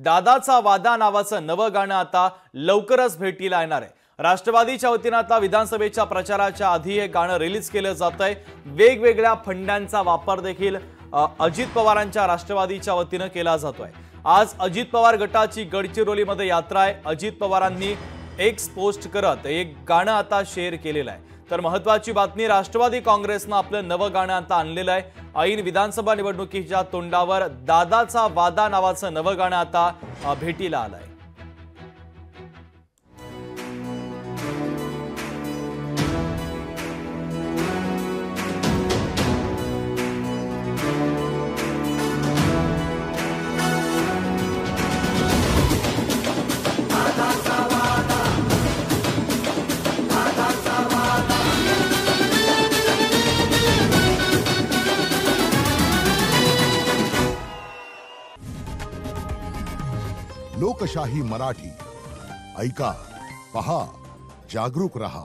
दादाचा वादा नावाचं नवं गाणं आता लवकरच भेटीला येणार आहे। राष्ट्रवादीच्या वतीने आता विधानसभेच्या प्रचाराच्या आधी हे गाणं रिलीज केलं जातंय। वेगवेगळ्या फंडांचा वापर देखील अजित पवारांच्या राष्ट्रवादीच्या वतीने केला जातोय। आज अजित पवार गटाची गडचिरोलीमध्ये यात्रा आहे। अजित पवारांनी एक्स पोस्ट करत एक गाणं आता शेअर केलेलं आहे। तर महत्त्वाची बातमी, राष्ट्रवादी काँग्रेसने आपलं नवं गाणं आता आणलेलं आहे। ऐन विधानसभा निवडणुकीच्या तोंडावर दादाचा वादा नावाचं नवं गाणं आता भेटीला आलंय। लोकशाही मराठी ऐका, पहा, जागरूक रहा।